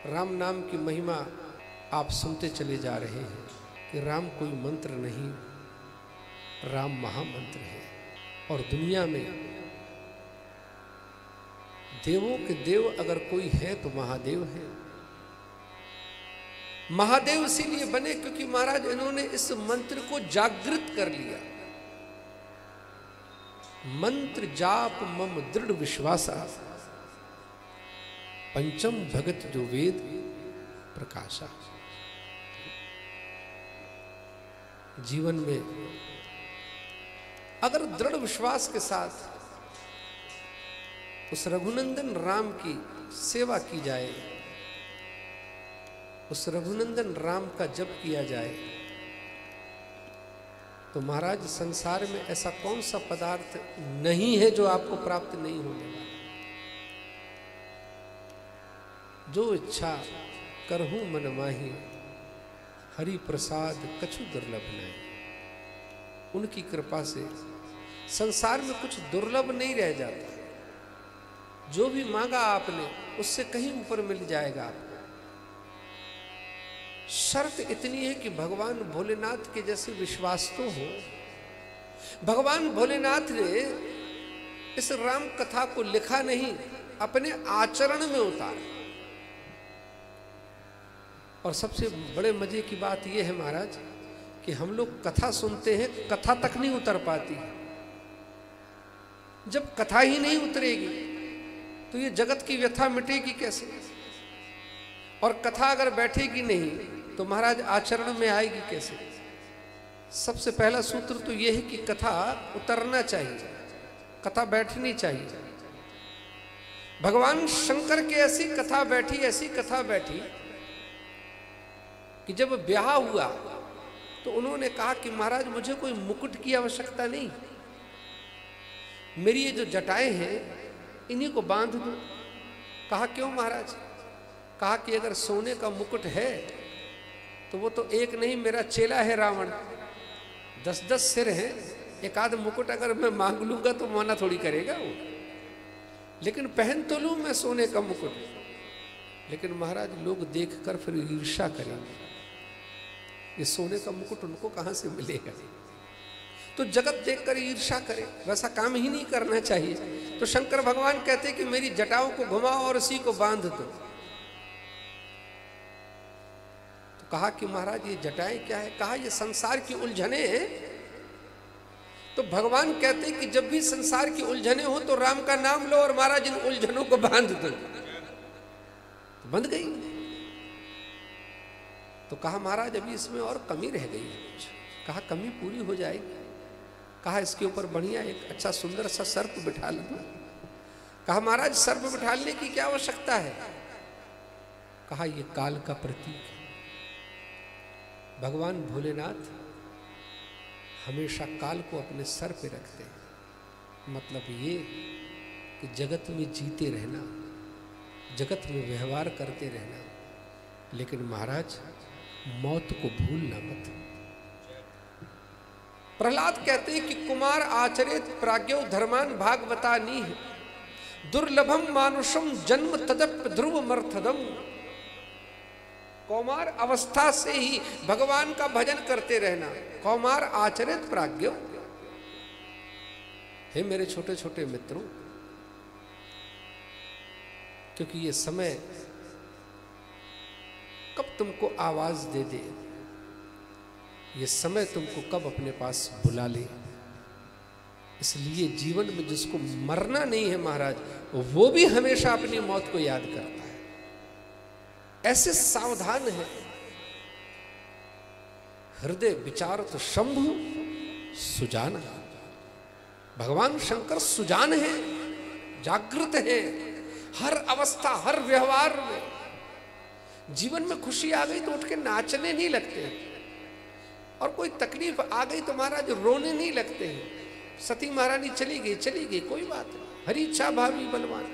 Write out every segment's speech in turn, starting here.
राम नाम की महिमा आप सुनते चले जा रहे हैं कि राम कोई मंत्र नहीं, राम महामंत्र है। और दुनिया में देवों के देव अगर कोई है तो महादेव है। महादेव इसीलिए बने क्योंकि महाराज इन्होंने इस मंत्र को जागृत कर लिया। मंत्र जाप मम दृढ़ विश्वासा, पंचम भगत जो वेद प्रकाशा। जीवन में अगर दृढ़ विश्वास के साथ उस रघुनंदन राम की सेवा की जाए, उस रघुनंदन राम का जप किया जाए, तो महाराज संसार में ऐसा कौन सा पदार्थ नहीं है जो आपको प्राप्त नहीं होने वाला। जो इच्छा करहूं मन माही, हरि प्रसाद कछु दुर्लभ नहीं। उनकी कृपा से संसार में कुछ दुर्लभ नहीं रह जाता। जो भी मांगा आपने उससे कहीं ऊपर मिल जाएगा आपको। शर्त इतनी है कि भगवान भोलेनाथ के जैसे विश्वास तो हो। भगवान भोलेनाथ ने इस राम कथा को लिखा नहीं, अपने आचरण में उतारा। और सबसे बड़े मजे की बात यह है महाराज कि हम लोग कथा सुनते हैं, कथा तक नहीं उतर पाती। जब कथा ही नहीं उतरेगी तो ये जगत की व्यथा मिटेगी कैसे। और कथा अगर बैठेगी नहीं तो महाराज आचरण में आएगी कैसे। सबसे पहला सूत्र तो यह है कि कथा उतरना चाहिए, कथा बैठनी चाहिए। भगवान शंकर की ऐसी कथा बैठी, ऐसी कथा बैठी कि जब ब्याह हुआ तो उन्होंने कहा कि महाराज मुझे कोई मुकुट की आवश्यकता नहीं, मेरी ये जो जटाएं हैं इन्हीं को बांध दो। कहा क्यों महाराज। कहा कि अगर सोने का मुकुट है तो वो तो एक नहीं, मेरा चेला है रावण, 10-10 सिर हैं। एक आध मुकुट अगर मैं मांग लूंगा तो मना थोड़ी करेगा वो। लेकिन पहन तो लूं मैं सोने का मुकुट, लेकिन महाराज लोग देखकर फिर ईर्ष्या करेंगे। ये सोने का मुकुट उनको कहां से मिलेगा। तो जगत देखकर ईर्ष्या करे, वैसा काम ही नहीं करना चाहिए। तो शंकर भगवान कहते कि मेरी जटाओं को घुमाओ और इसी को बांध दो। तो कहा कि महाराज ये जटाएं क्या है। कहा ये संसार की उलझने हैं। तो भगवान कहते कि जब भी संसार की उलझने हो तो राम का नाम लो और महाराज इन उलझनों को बांध दो। तो बंध गई। तो कहा महाराज अभी इसमें और कमी रह गई है कुछ। कहा कमी पूरी हो जाएगी। कहा इसके ऊपर बढ़िया एक अच्छा सुंदर सा सर्प बिठा लो। कहा महाराज सर्प बिठाने की क्या आवश्यकता है। कहा यह काल का प्रतीक है। भगवान भोलेनाथ हमेशा काल को अपने सर पे रखते हैं। मतलब ये कि जगत में जीते रहना, जगत में व्यवहार करते रहना, लेकिन महाराज मौत को भूलना मत। प्रहलाद कहते हैं कि कुमार आचरित प्राज्ञो धर्मान भागवता नीह, दुर्लभम मानुषम जन्म तदप ध्रुव मर्थदम। कौमार अवस्था से ही भगवान का भजन करते रहना। कौमार आचरित प्राज्ञो। हे मेरे छोटे छोटे मित्रों, क्योंकि ये समय कब तुमको आवाज दे दे, ये समय तुमको कब अपने पास बुला ले। इसलिए जीवन में जिसको मरना नहीं है महाराज, वो भी हमेशा अपनी मौत को याद करता है। ऐसे सावधान है। हृदय विचार तो शंभु सुजान। भगवान शंकर सुजान है, जागृत है। हर अवस्था, हर व्यवहार में। जीवन में खुशी आ गई तो उठ के नाचने नहीं लगते हैं, और कोई तकलीफ आ गई तो महाराज रोने नहीं लगते हैं। सती महारानी चली गई, कोई बात नहीं। हरी इच्छा भावी बलवान।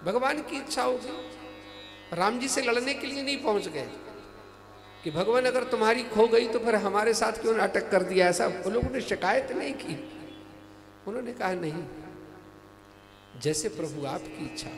भगवान की इच्छा होगी। राम जी से लड़ने के लिए नहीं पहुंच गए कि भगवान अगर तुम्हारी खो गई तो फिर हमारे साथ क्यों नाटक कर दिया। ऐसा वो लोगों ने शिकायत नहीं की। उन्होंने कहा नहीं, जैसे प्रभु आपकी इच्छा।